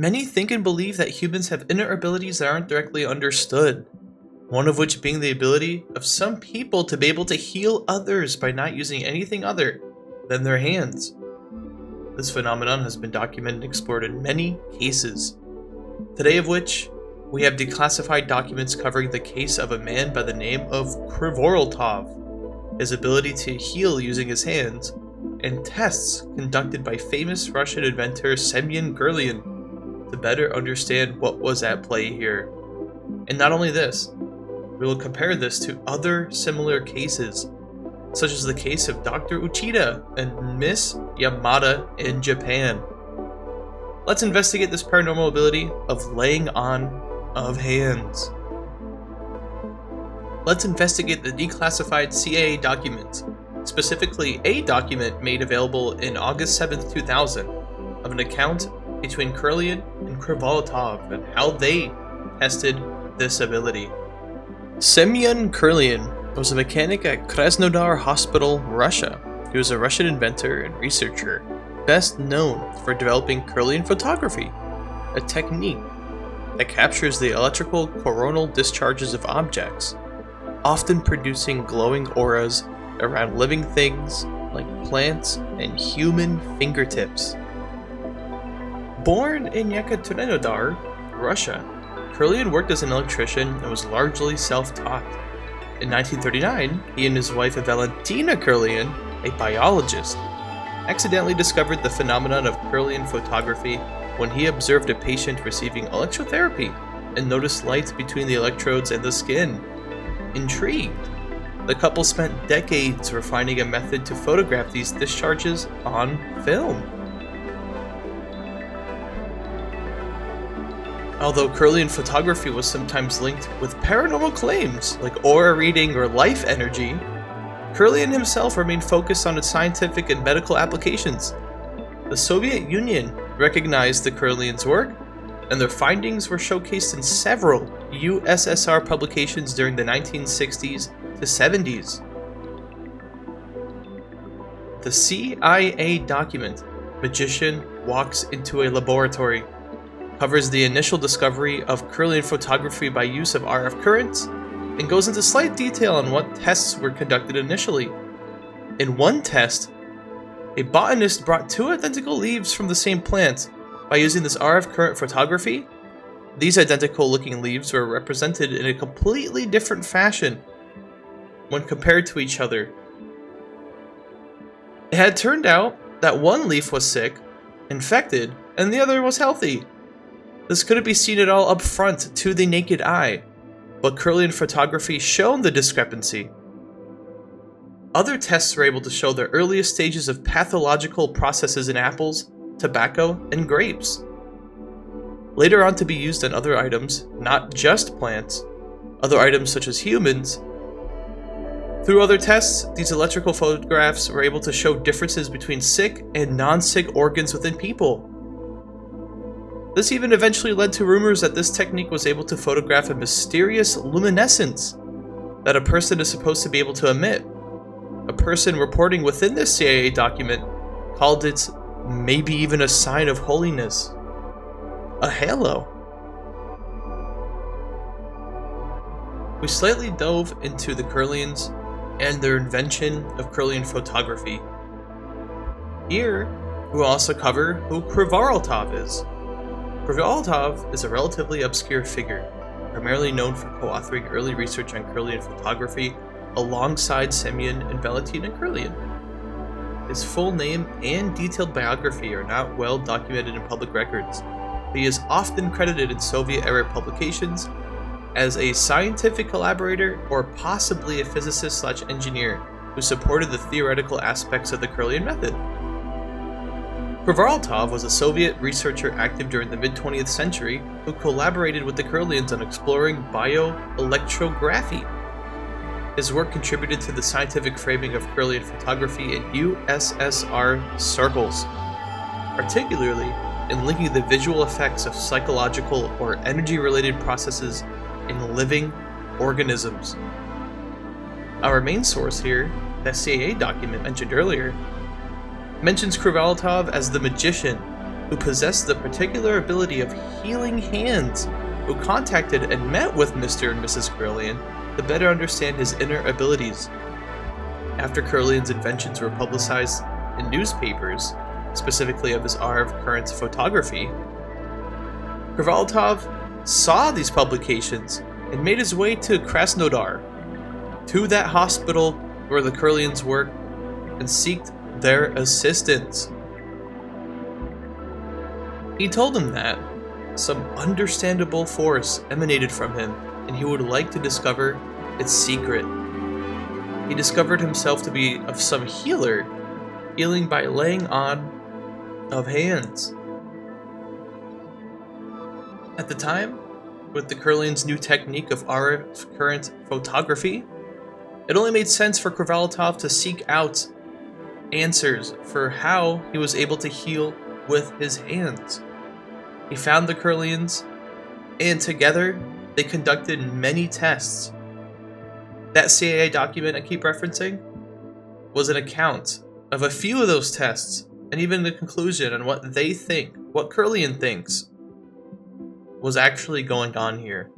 Many think and believe that humans have inner abilities that aren't directly understood, one of which being the ability of some people to be able to heal others by not using anything other than their hands. This phenomenon has been documented and explored in many cases, today of which we have declassified documents covering the case of a man by the name of Krivoroltov, his ability to heal using his hands, and tests conducted by famous Russian inventor Semyon Kirlian to better understand what was at play here. And not only this, we will compare this to other similar cases, such as the case of Dr. Uchida and Miss Yamada in Japan. Let's investigate this paranormal ability of laying on of hands. Let's investigate the declassified CIA documents, specifically a document made available in August 7th, 2000, of an account between Kirlian and Krivorotov and how they tested this ability. Semyon Kirlian was a mechanic at Krasnodar Hospital, Russia. He was a Russian inventor and researcher, best known for developing Kirlian photography, a technique that captures the electrical coronal discharges of objects, often producing glowing auras around living things like plants and human fingertips. Born in Yekaterinodar, Russia, Kirlian worked as an electrician and was largely self-taught. In 1939, he and his wife Valentina Kirlian, a biologist, accidentally discovered the phenomenon of Kirlian photography when he observed a patient receiving electrotherapy and noticed lights between the electrodes and the skin. Intrigued, the couple spent decades refining a method to photograph these discharges on film. Although Kirlian photography was sometimes linked with paranormal claims like aura reading or life energy, Kirlian himself remained focused on its scientific and medical applications. The Soviet Union recognized the Kirlian's work, and their findings were showcased in several USSR publications during the 1960s to 70s. The CIA document, Magician Walks into a Laboratory, covers the initial discovery of Kirlian photography by use of RF currents, and goes into slight detail on what tests were conducted initially. In one test, a botanist brought two identical leaves from the same plant. By using this RF current photography, these identical looking leaves were represented in a completely different fashion when compared to each other. It had turned out that one leaf was sick, infected, and the other was healthy. This couldn't be seen at all up front to the naked eye, but Kirlian photography showed the discrepancy. Other tests were able to show the earliest stages of pathological processes in apples, tobacco, and grapes. Later on to be used on other items, not just plants, other items such as humans. Through other tests, these electrical photographs were able to show differences between sick and non-sick organs within people. This even eventually led to rumors that this technique was able to photograph a mysterious luminescence that a person is supposed to be able to emit. A person reporting within this CIA document called it maybe even a sign of holiness. A halo. We slightly dove into the Kirlians and their invention of Kirlian photography. Here, we'll also cover who Krivoroltov is. Krivoroltov is a relatively obscure figure, primarily known for co-authoring early research on Kirlian photography alongside Semyon and Valentina Kirlian. His full name and detailed biography are not well documented in public records. He is often credited in Soviet-era publications as a scientific collaborator or possibly a physicist/engineer who supported the theoretical aspects of the Kirlian method. Krivoroltov was a Soviet researcher active during the mid-20th century who collaborated with the Kirlians on exploring bioelectrography. His work contributed to the scientific framing of Kirlian photography in USSR circles, particularly in linking the visual effects of psychological or energy-related processes in living organisms. Our main source here, the CIA document mentioned earlier, mentions Krivoroltov as the magician who possessed the particular ability of healing hands, who contacted and met with Mr. and Mrs. Kirlian to better understand his inner abilities. After Kirlian's inventions were publicized in newspapers, specifically of his RF current photography, Krivoroltov saw these publications and made his way to Krasnodar, to that hospital where the Kirlians worked, and sought their assistance. He told them that some understandable force emanated from him, and he would like to discover its secret. He discovered himself to be of some healer, healing by laying on of hands. At the time, with the Kirlian's new technique of RF current photography, it only made sense for Krivoroltov to seek out answers for how he was able to heal with his hands. He found the Kirlians, and together they conducted many tests. That CIA document I keep referencing was an account of a few of those tests, and even the conclusion on what they think, what Kirlian thinks, was actually going on here.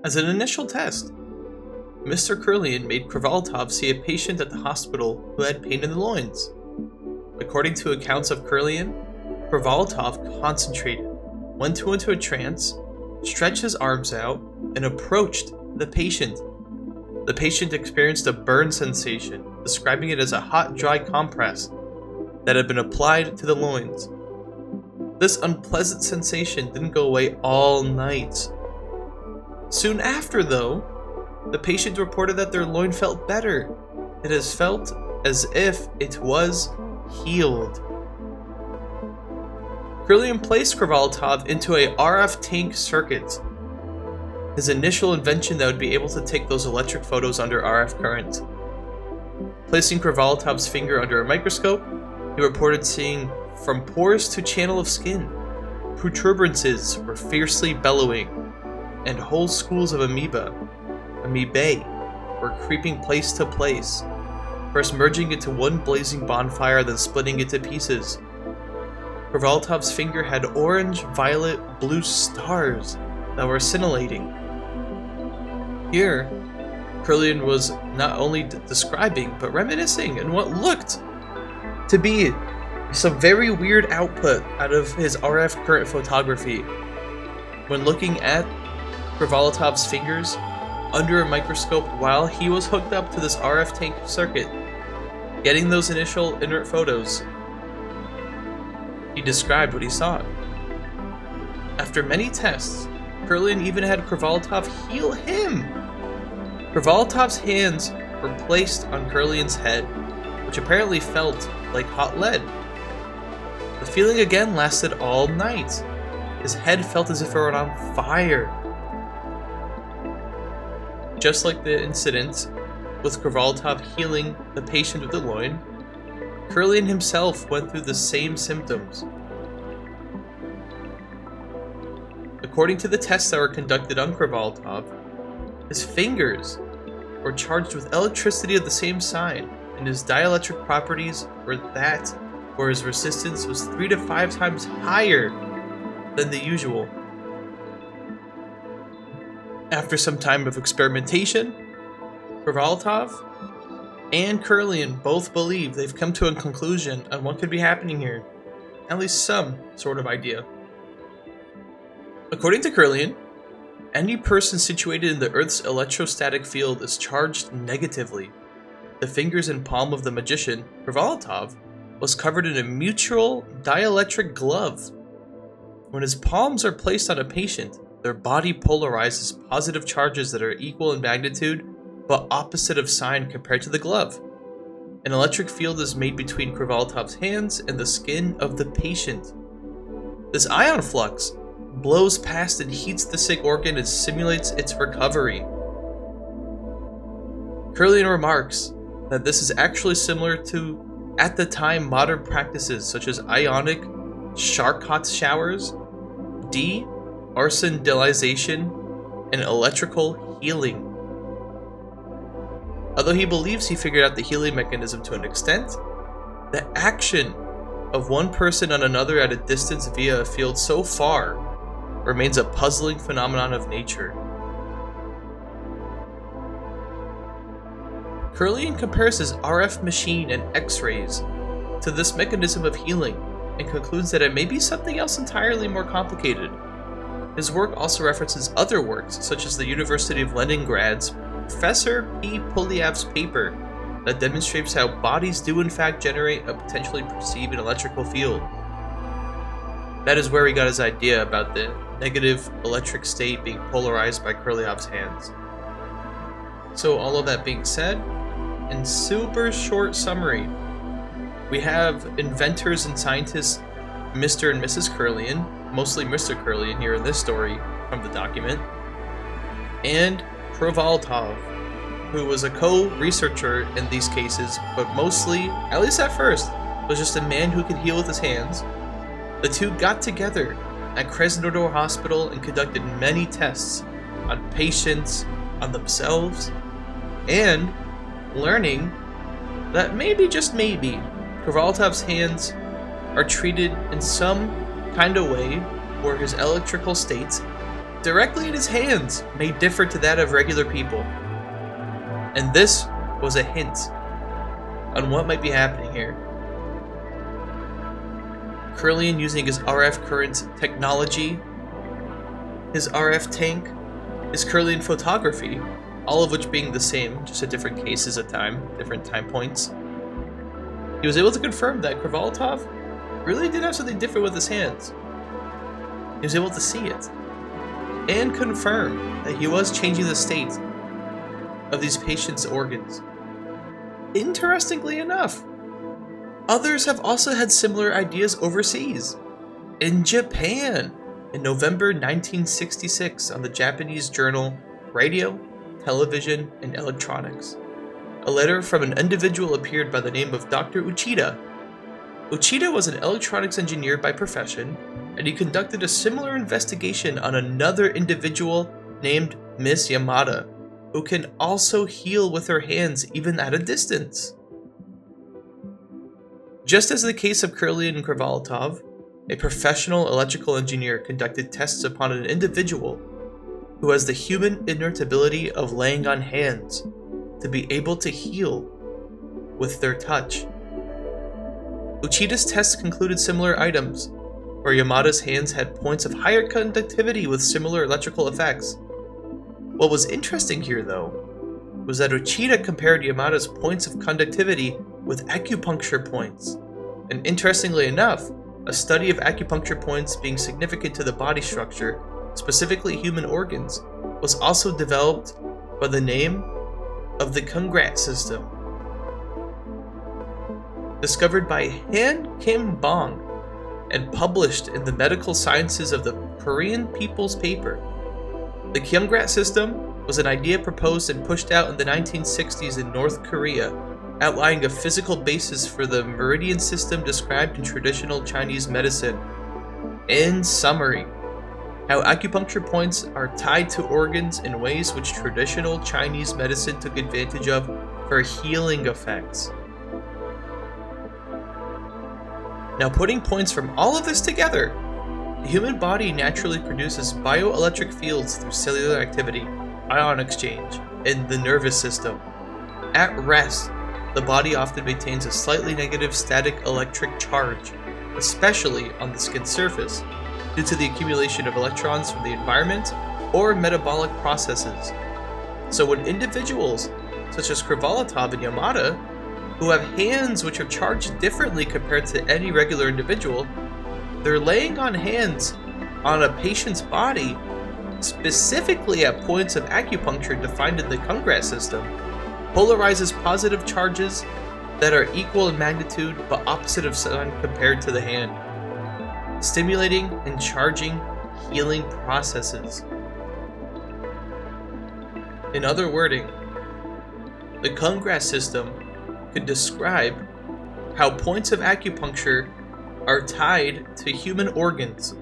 As an initial test, Mr. Kirlian made Krivoroltov see a patient at the hospital who had pain in the loins. According to accounts of Kirlian, Krivoroltov concentrated, went into a trance, stretched his arms out, and approached the patient. The patient experienced a burn sensation, describing it as a hot, dry compress that had been applied to the loins. This unpleasant sensation didn't go away all night. Soon after, though, the patient reported that their loin felt better. It has felt as if it was healed. Kirlian placed Krivoroltov into a RF tank circuit, his initial invention that would be able to take those electric photos under RF current. Placing Krivoroltov's finger under a microscope, he reported seeing from pores to channel of skin, protuberances were fiercely bellowing, and whole schools of amoebae, were creeping place to place, first merging into one blazing bonfire, then splitting into pieces. Krivoroltov's finger had orange, violet, blue stars that were scintillating. Here, Kirlian was not only describing, but reminiscing in what looked to be some very weird output out of his RF current photography. When looking at Krivoroltov's fingers under a microscope while he was hooked up to this RF tank circuit, getting those initial inert photos, he described what he saw. After many tests, Kirlian even had Krivoroltov heal him. Krivoroltov's hands were placed on Kirlian's head, which apparently felt like hot lead. The feeling again lasted all night. His head felt as if it were on fire. Just like the incident with Krivoroltov healing the patient of the loin, Kirlian himself went through the same symptoms. According to the tests that were conducted on Krivoroltov, his fingers were charged with electricity of the same sign, and his dielectric properties were that where his resistance was 3 to 5 times higher than the usual. After some time of experimentation, Krivoroltov and Kirlian both believe they've come to a conclusion on what could be happening here, at least some sort of idea. According to Kirlian, any person situated in the Earth's electrostatic field is charged negatively. The fingers and palm of the magician, Krivoroltov, was covered in a mutual dielectric glove. When his palms are placed on a patient, their body polarizes positive charges that are equal in magnitude but opposite of sign compared to the glove. An electric field is made between Krivoroltov's hands and the skin of the patient. This ion flux blows past and heats the sick organ and simulates its recovery. Kirlian remarks that this is actually similar to, at the time, modern practices such as ionic Charcot showers, de-arsenialization, and electrical healing. Although he believes he figured out the healing mechanism to an extent, the action of one person on another at a distance via a field so far remains a puzzling phenomenon of nature. Kirlian compares his RF machine and X-rays to this mechanism of healing and concludes that it may be something else entirely more complicated. His work also references other works, such as the University of Leningrad's Professor P. Polyav's paper that demonstrates how bodies do in fact generate a potentially perceived electrical field. That is where he got his idea about the negative electric state being polarized by Kirlian's hands. So all of that being said, in super short summary, we have inventors and scientists Mr. and Mrs. Kirlian, mostly Mr. Kirlian here in this story from the document, and Krivoroltov, who was a co-researcher in these cases, but mostly, at least at first, was just a man who could heal with his hands. The two got together at Krasnodar Hospital and conducted many tests on patients, on themselves, and learning that maybe, just maybe, Krivoroltov's hands are treated in some kind of way where his electrical states directly in his hands may differ to that of regular people. And this was a hint on what might be happening here. Kirlian, using his RF current technology, his RF tank, his Kirlian photography, all of which being the same, just at different cases of time, different time points, he was able to confirm that Krivoroltov really did have something different with his hands. He was able to see it, and confirm that he was changing the state of these patients' organs. Interestingly enough, others have also had similar ideas overseas. In Japan, in November 1966, on the Japanese journal Radio, Television, and Electronics, a letter from an individual appeared by the name of Dr. Uchida. Uchida was an electronics engineer by profession, and he conducted a similar investigation on another individual named Miss Yamada, who can also heal with her hands even at a distance. Just as in the case of Kirlian and Krivoroltov, a professional electrical engineer conducted tests upon an individual who has the human innate ability of laying on hands to be able to heal with their touch. Uchida's tests concluded similar items, where Yamada's hands had points of higher conductivity with similar electrical effects. What was interesting here, though, was that Uchida compared Yamada's points of conductivity with acupuncture points. And interestingly enough, a study of acupuncture points being significant to the body structure, specifically human organs, was also developed by the name of the Kungrat system. Discovered by Han Kim Bong and published in the Medical Sciences of the Korean People's Paper. The Kungrat system was an idea proposed and pushed out in the 1960s in North Korea, outlining a physical basis for the meridian system described in traditional Chinese medicine. In summary, how acupuncture points are tied to organs in ways which traditional Chinese medicine took advantage of for healing effects. Now, putting points from all of this together, the human body naturally produces bioelectric fields through cellular activity, ion exchange, and the nervous system. At rest, the body often maintains a slightly negative static electric charge, especially on the skin surface, due to the accumulation of electrons from the environment or metabolic processes. So when individuals, such as Krivoroltov and Yamada, who have hands which are charged differently compared to any regular individual, they're laying on hands on a patient's body, specifically at points of acupuncture defined in the Kungrat system, polarizes positive charges that are equal in magnitude but opposite of sign compared to the hand, stimulating and charging healing processes. In other wording, the Kungrat system could describe how points of acupuncture are tied to human organs,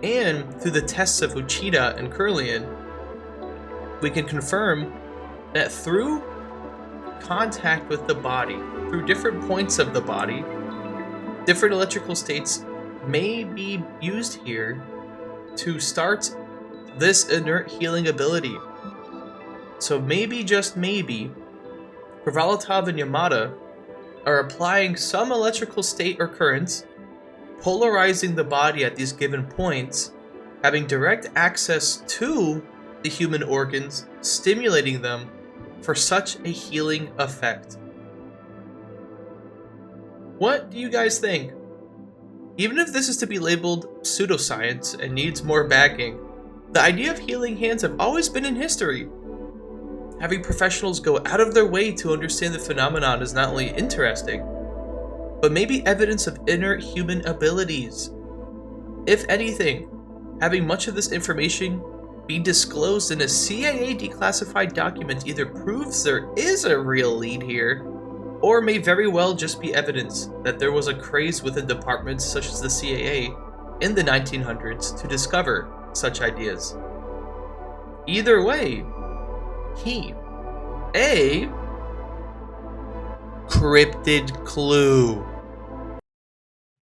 and through the tests of Uchida and Kirlian, we can confirm that through contact with the body, through different points of the body, Different electrical states may be used here to start this inert healing ability. So maybe, just maybe, Krivoroltov and Yamada are applying some electrical state or currents, polarizing the body at these given points, having direct access to the human organs, stimulating them for such a healing effect. What do you guys think? Even if this is to be labeled pseudoscience and needs more backing, the idea of healing hands have always been in history. Having professionals go out of their way to understand the phenomenon is not only interesting, but maybe evidence of inner human abilities. If anything, having much of this information be disclosed in a CIA declassified document either proves there is a real lead here, or may very well just be evidence that there was a craze within departments such as the CIA in the 1900s to discover such ideas. Either way, a cryptid clue.